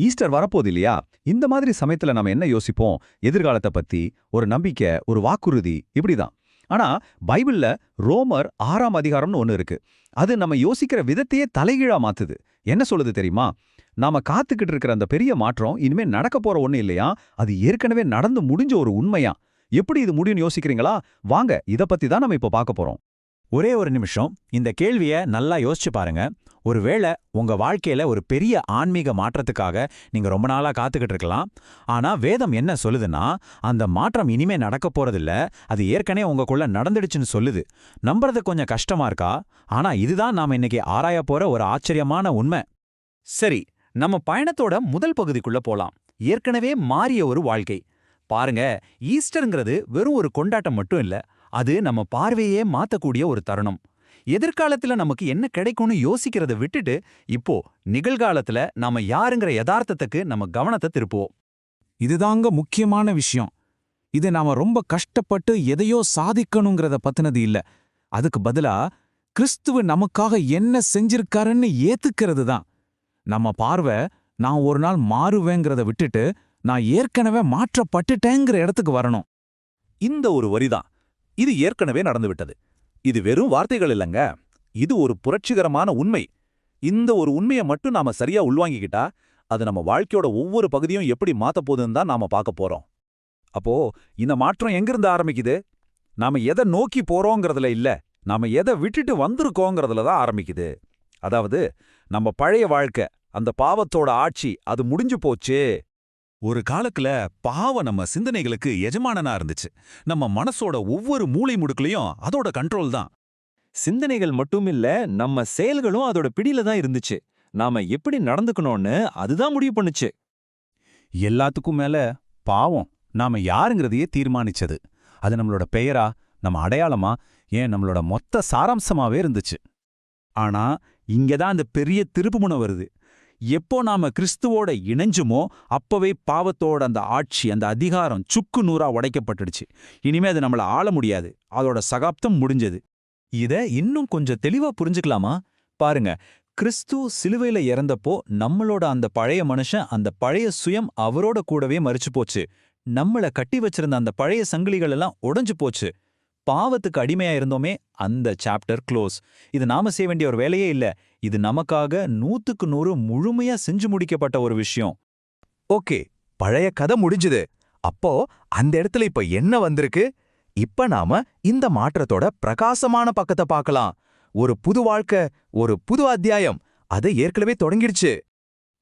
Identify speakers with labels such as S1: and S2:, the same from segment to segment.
S1: Easter வரப்போகுது இல்லையா? இந்த மாதிரி சமயத்துல நம்ம என்ன யோசிப்போம்? எதிர்காலத்த பத்தி, ஒரு நம்பிக்கை, ஒரு வாக்குறுதி இப்படிதான். ஆனா பைபிள்ல ரோமர் 6ஆம் அதிகாரம்னு ஒண்ணு இருக்கு. அது நம்ம யோசிக்கிற விதத்தையே தலைகீழா மாத்துது. என்ன சொல்லுது தெரியுமா? நாம காத்துக்கிட்டு இருக்கிற அந்த பெரிய மாற்றம் இனிமே நடக்க போற ஒண்ணு இல்லையா? அது ஏற்கனவே நடந்து முடிஞ்ச ஒரு உண்மையா? எப்படி இது முடியும்னு யோசிக்கிறீங்களா? வாங்க, இத பத்தி தான் நம்ம இப்ப பார்க்க போறோம்.
S2: ஒரே ஒரு நிமிஷம் இந்த கேள்விய நல்லா யோசிச்சு பாருங்க. ஒருவேளை உங்க வாழ்க்கையில ஒரு பெரிய ஆன்மீக மாற்றத்துக்காக நீங்க ரொம்ப நாளா காத்துக்கிட்டு இருக்கலாம். ஆனா வேதம் என்ன சொல்லுதுன்னா, அந்த மாற்றம் இனிமே நடக்க போறதில்ல, அது ஏற்கனவே உங்களுக்குள்ள நடந்துடுச்சுன்னு சொல்லுது. நம்புறது கொஞ்சம் கஷ்டமா இருக்கா? ஆனா இதுதான் நாம இன்னைக்கு ஆராய போற ஒரு ஆச்சரியமான உண்மை.
S3: சரி, நம்ம பயணத்தோட முதல் பகுதிக்குள்ள போலாம். ஏற்கனவே மாறிய ஒரு வாழ்க்கை. பாருங்க, ஈஸ்டர்ங்கிறது வெறும் ஒரு கொண்டாட்டம் மட்டும் இல்ல, அது நம்ம பார்வையே மாத்தக்கூடிய ஒரு தருணம். எதிர்காலத்துல நமக்கு என்ன கிடைக்கும்னு யோசிக்கிறத விட்டுட்டு, இப்போ நிகழ்காலத்துல நாம யாருங்கிற யதார்த்தத்துக்கு நம்ம கவனத்தை திருப்புவோம்.
S4: இதுதாங்க முக்கியமான விஷயம். இது நாம ரொம்ப கஷ்டப்பட்டு எதையோ சாதிக்கணுங்கிறத பத்தினது இல்ல. அதுக்கு பதிலா கிறிஸ்துவ நமக்காக என்ன செஞ்சிருக்காருன்னு ஏத்துக்கிறது தான். நம்ம பார்வை நான் ஒரு நாள் மாறுவேங்கிறத விட்டுட்டு நான் ஏற்கனவே மாற்றப்பட்டுட்டேங்கிற இடத்துக்கு வரணும்.
S3: இந்த ஒரு வரிதான். இது ஏற்கனவே நடந்துவிட்டது. இது வெறும் வார்த்தைகள் இல்லங்க. இது ஒரு புரட்சிகரமான உண்மை. இந்த ஒரு உண்மையை மட்டும் நாம சரியா உள்வாங்கிக்கிட்டா, அது நம்ம வாழ்க்கையோட ஒவ்வொரு பகுதியும் எப்படி மாத்தப் போகுதுன்னு தான் நாம பார்க்க போறோம். அப்போ இந்த மாற்றம் எங்கிருந்து ஆரம்பிக்குது? நாம எதை நோக்கி போறோங்கிறதுல இல்ல, நாம எதை விட்டுட்டு வந்திருக்கோங்கிறதுல தான் ஆரம்பிக்குது. அதாவது, நம்ம பழைய வாழ்க்கை, அந்த பாவத்தோட ஆட்சி, அது முடிஞ்சு போச்சு.
S5: ஒரு காலத்துல பாவம் நம்ம சிந்தனைகளுக்கு எஜமானனா இருந்துச்சு. நம்ம மனசோட ஒவ்வொரு மூளை முடுக்குலயும் அதோட கண்ட்ரோல் தான்.
S6: சிந்தனைகள் மட்டும் இல்ல, நம்ம செயல்களும் அதோட பிடியில தான் இருந்துச்சு. நாம எப்படி நடந்துக்கணும்னு அதுதான் முடிவு பண்ணுச்சு.
S1: எல்லாத்துக்கும் மேல பாவம் நாம யாருங்கிறதையே தீர்மானிச்சது. அது நம்மளோட பெயரா, நம்ம அடையாளமா, ஏன் நம்மளோட மொத்த சாராம்சமாவே இருந்துச்சு.
S2: ஆனா இங்கதான் அந்த பெரிய திருப்புமுனை வருது. எப்போ நாம கிறிஸ்துவோட இணைஞ்சுமோ அப்பவே பாவத்தோட அந்த ஆட்சி, அந்த அதிகாரம் சுக்கு நூறா உடைக்கப்பட்டுடுச்சு. இனிமே அது நம்மள ஆள முடியாது. அதோட சகாப்தம் முடிஞ்சது.
S3: இத இன்னும் கொஞ்சம் தெளிவா புரிஞ்சுக்கலாமா? பாருங்க, கிறிஸ்து சிலுவையில இறந்தப்போ நம்மளோட அந்த பழைய மனுஷன், அந்த பழைய சுயம் அவரோட கூடவே மரிச்சு போச்சு. நம்மள கட்டி வச்சிருந்த அந்த பழைய சங்கிலிகள் எல்லாம் உடைஞ்சு போச்சு. பாவத்துக்கு அடிமையா இருந்தோமே, அந்த சாப்டர் க்ளோஸ். இது நாம செய்ய வேண்டிய ஒரு வேலையே இல்ல. இது நமக்காக 100க்கு 100 முழுமையா செஞ்சு முடிக்கப்பட்ட ஒரு விஷயம்.
S7: ஓகே, பழைய கதை முடிஞ்சுது. அப்போ அந்த இடத்துல இப்ப என்ன வந்திருக்கு? இப்ப நாம இந்த மாற்றத்தோட பிரகாசமான பக்கத்தை பார்க்கலாம். ஒரு புது வாழ்க்கை, ஒரு புது அத்தியாயம், அது ஏற்கனவே தொடங்கிடுச்சு.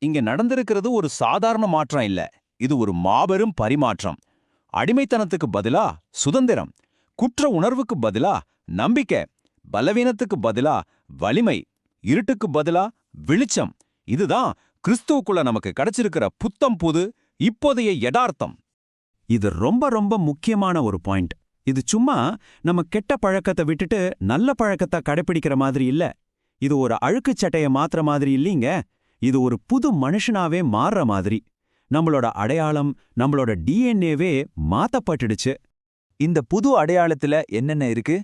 S3: இங்க நடந்திருக்கிறது ஒரு சாதாரண மாற்றம் இல்ல, இது ஒரு மாபெரும் பரிமாற்றம். அடிமைத்தனத்துக்கு பதிலா சுதந்திரம், குற்ற உணர்வுக்கு பதிலா நம்பிக்கை, பலவீனத்துக்கு பதிலா வலிமை, இருட்டுக்கு பதிலா வெளிச்சம். இதுதான் கிறிஸ்துவுக்குள்ள நமக்கு கிடைச்சிருக்கிற புத்தம் புது இப்போதைய யதார்த்தம்.
S2: இது ரொம்ப ரொம்ப முக்கியமான ஒரு பாயிண்ட். இது சும்மா நம்ம கெட்ட பழக்கத்தை விட்டுட்டு நல்ல பழக்கத்தை கடைப்பிடிக்கிற மாதிரி இல்ல. இது ஒரு அழுக்குச் சட்டைய மாத்துற மாதிரி இல்லீங்க. இது ஒரு புது மனுஷனாவே மாறுற மாதிரி. நம்மளோட அடையாளம், நம்மளோட டிஎன்ஏவே மாத்தப்பட்டுடுச்சு.
S6: இந்த புது அடையாளத்துல என்னென்ன இருக்கு?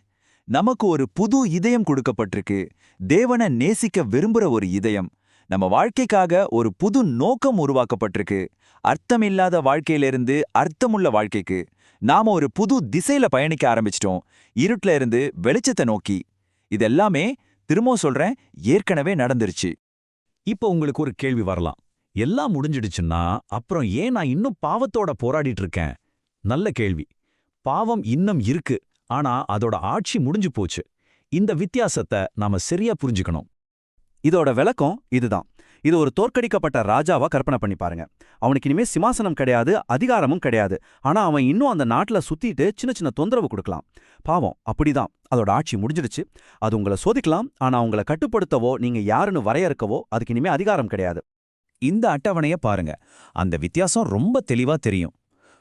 S6: நமக்கு ஒரு புது இதயம் கொடுக்கப்பட்டிருக்கு. தேவனை நேசிக்க விரும்புற ஒரு இதயம். நம்ம வாழ்க்கைக்காக ஒரு புது நோக்கம் உருவாக்கப்பட்டிருக்கு. அர்த்தமில்லாத வாழ்க்கையிலிருந்து அர்த்தமுள்ள வாழ்க்கைக்கு நாம ஒரு புது திசையில பயணிக்க ஆரம்பிச்சிட்டோம். இருட்டுல இருந்து வெளிச்சத்தை நோக்கி. இதெல்லாமே, திரும்ப சொல்றேன், ஏற்கனவே நடந்துருச்சு.
S2: இப்போ உங்களுக்கு ஒரு கேள்வி வரலாம். எல்லாம் முடிஞ்சிடுச்சுன்னா அப்புறம் ஏன் நான் இன்னும் பாவத்தோட போராடிட்டு இருக்கேன்? நல்ல கேள்வி. பாவம் இன்னும் இருக்கு, ஆனா அதோட ஆட்சி முடிஞ்சு போச்சு. இந்த வித்தியாசத்தை நாம சரியா புரிஞ்சுக்கணும்.
S3: இதோட விளக்கம் இதுதான். இது ஒரு தோற்கடிக்கப்பட்ட ராஜாவா கற்பனை பண்ணி பாருங்க. அவனுக்கு இனிமே சிம்மாசனம் கிடையாது, அதிகாரமும் கிடையாது. ஆனா அவன் இன்னும் அந்த நாட்டுல சுத்திட்டு சின்ன சின்ன தொந்தரவு கொடுக்கலாம். பாவம் அப்படிதான், அதோட ஆட்சி முடிஞ்சிடுச்சு. அது உங்களை சோதிக்கலாம், ஆனா உங்களை கட்டுப்படுத்தவோ நீங்க யாருன்னு வரையறுக்கவோ அதுக்கு இனிமே அதிகாரம் கிடையாது.
S2: இந்த அட்டவணைய பாருங்க. அந்த வித்தியாசம் ரொம்ப தெளிவா தெரியும்.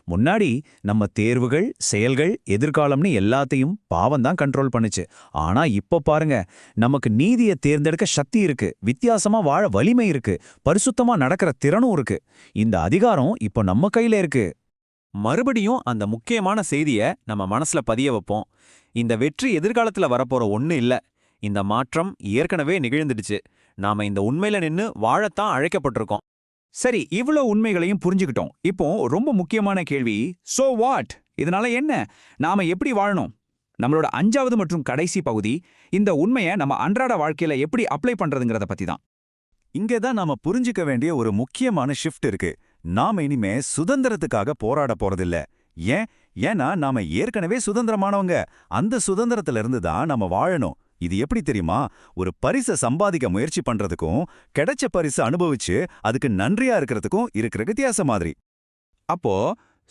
S2: முன்னாடி நம்ம தேர்வுகள், செயல்கள், எதிர்காலம்னு எல்லாத்தையும் பாவம்தான் கண்ட்ரோல் பண்ணுச்சு. ஆனா இப்ப பாருங்க, நமக்கு நீதியை தேர்ந்தெடுக்க சக்தி இருக்கு, வித்தியாசமா வாழ வலிமை இருக்கு, பரிசுத்தமா நடக்கிற திறனும் இருக்கு. இந்த அதிகாரம் இப்போ நம்ம கையில இருக்கு.
S3: மறுபடியும் அந்த முக்கியமான செய்திய நம்ம மனசுல பதிய வைப்போம். இந்த வெற்றி எதிர்காலத்துல வரப்போற ஒண்ணு இல்ல. இந்த மாற்றம் ஏற்கனவே நிகழ்ந்துடுச்சு. நாம இந்த உண்மையில நின்னு வாழத்தான் அழைக்கப்பட்டிருக்கோம்.
S2: சரி, இவ்ளோ உண்மைகளையும் புரிஞ்சுக்கிட்டோம். இப்போ ரொம்ப முக்கியமான கேள்வி, சோ வாட்? இதனால என்ன? நாம எப்படி வாழணும்? நம்மளோட 5வது மற்றும் கடைசி பகுதி இந்த உண்மையை நம்ம அன்றாட வாழ்க்கையில எப்படி அப்ளை பண்றதுங்கிறத பத்தி தான்.
S5: இங்கே தான் நாம புரிஞ்சுக்க வேண்டிய ஒரு முக்கியமான ஷிஃப்ட் இருக்கு. நாம இனிமே சுதந்திரத்துக்காக போராட போறதில்ல. ஏன்னா நாம ஏற்கனவே சுதந்திரமானவங்க. அந்த சுதந்திரத்துல இருந்து தான் நாம வாழணும். இது எப்படி தெரியுமா? ஒரு பரிசை சம்பாதிக்க முயற்சி பண்றதுக்கும் கிடைச்ச பரிசு அனுபவிச்சு அதுக்கு நன்றியா இருக்கிறதுக்கும் இருக்கிற வித்தியாசம் மாதிரி.
S3: அப்போ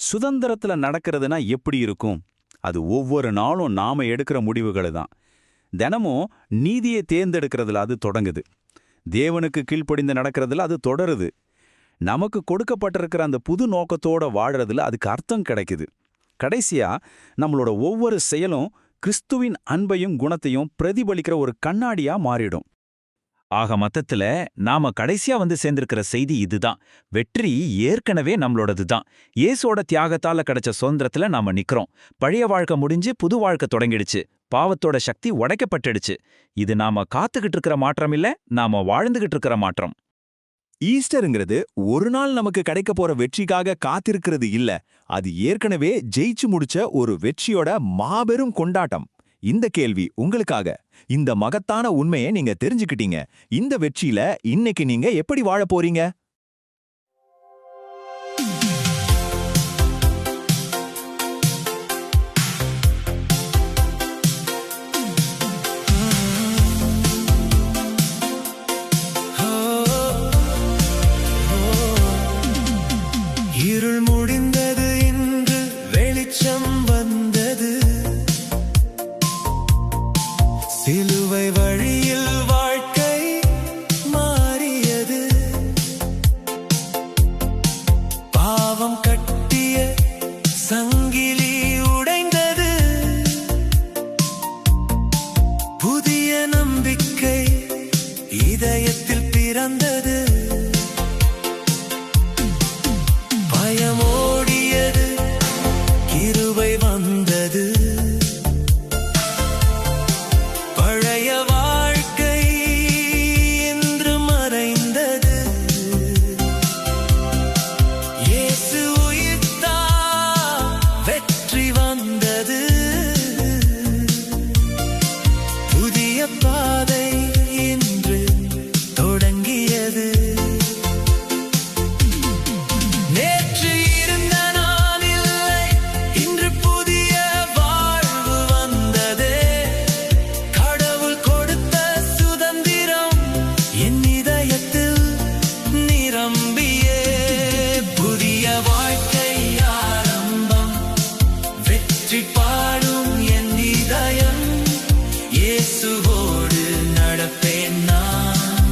S3: சுதந்திரத்துல நடக்கிறதுனா எப்படி இருக்கும்? அது ஒவ்வொரு நாளும் நாம எடுக்கிற முடிவுகள் தான். தினமும் நீதியை தேர்ந்தெடுக்கிறதுல அது தொடங்குது. தேவனுக்கு கீழ்ப்படிந்து நடக்கிறதுல அது தொடருது. நமக்கு கொடுக்கப்பட்டிருக்கிற அந்த புது நோக்கத்தோட வாழறதுல அதுக்கு அர்த்தம் கிடைக்குது. கடைசியா நம்மளோட ஒவ்வொரு செயலும் கிறிஸ்துவின் அன்பையும் குணத்தையும் பிரதிபலிக்கிற ஒரு கண்ணாடியா மாறிடும்.
S2: ஆக மொத்தத்துல நாம கடைசியா வந்து சேர்ந்திருக்கிற செய்தி இதுதான். வெற்றி ஏற்கனவே நம்மளோடது தான். இயேசுவோட தியாகத்தால கிடைச்ச சுதந்திரத்துல நாம நிக்கிறோம். பழைய வாழ்க்கை முடிஞ்சு புது வாழ்க்கை தொடங்கிடுச்சு. பாவத்தோட சக்தி உடைக்கப்பட்டுடுச்சு. இது நாம காத்துக்கிட்டு இருக்கிற மாற்றம் இல்ல, நாம வாழ்ந்துகிட்டு இருக்கிற மாற்றம்.
S3: ஈஸ்டருங்கிறது ஒரு நாள் நமக்கு கிடைக்க போற வெற்றிக்காக காத்திருக்கிறது இல்ல. அது ஏற்கனவே ஜெயிச்சு முடிச்ச ஒரு வெற்றியோட மாபெரும் கொண்டாட்டம். இந்த கேள்வி உங்களுக்காக. இந்த மகத்தான உண்மையை நீங்க தெரிஞ்சுக்கிட்டீங்க. இந்த வெற்றியில இன்னைக்கு நீங்க எப்படி வாழ போறீங்க?
S8: இருள் முடிந்தது, இன்று வெளிச்சம் வந்தது. சிலுவை வழியில் வாழ்க்கை மாறியது. பாவம் கட்டிய சங்கிலி உடைந்தது. புதிய நம்பிக்கை இதயத்தில் பிறந்தது. பயமோடியது, கிருபை வந்தது. பழைய வாழ்க்கை என்று மறைந்தது. இயேசு உயிர்த்தார், வெற்றி வந்தது. புதிய பாதை இன்று தொடங்கியது. நேற்று இருந்த நான் இல்லை, இன்று புதிய வாழ்வு வந்ததே. கடவுள் கொடுத்த சுதந்திரம் என் இதயத்தில் நிரம்பியே. புதிய வாழ்க்கை ஆரம்பம், வெற்றி பாடும் என் இதயம். இயேசுவோடு நடப்பேன் நான்,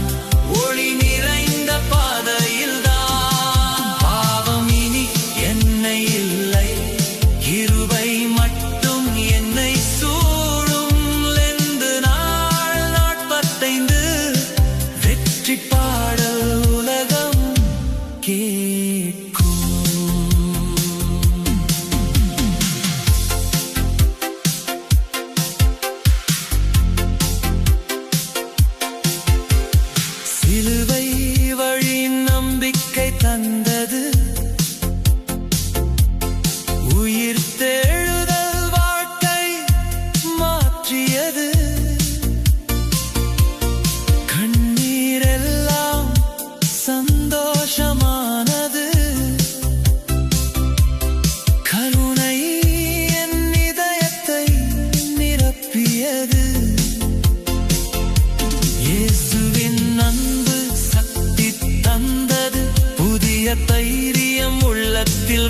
S8: ஒளி நிறைந்த பாதையில்தான். பாவம் இனி என்னை இல்லை, கிருபை மட்டும் என்னை சூழும். லெந்து நாள் 45 வெற்றி பாடல் உலகம் கேட்கும். சிலுவை வழி நம்பிக்கை தந்தது. உயிர் தெழுதல் வாழ்க்கை மாற்றியது. கண்ணீரெல்லாம் சந்தோஷமானது. கருணை என் இதயத்தை நிரப்பியது. இயேசுவின் அன்பு சக்தி தந்தது. புதிய தைரியம் உள்ளத்தில்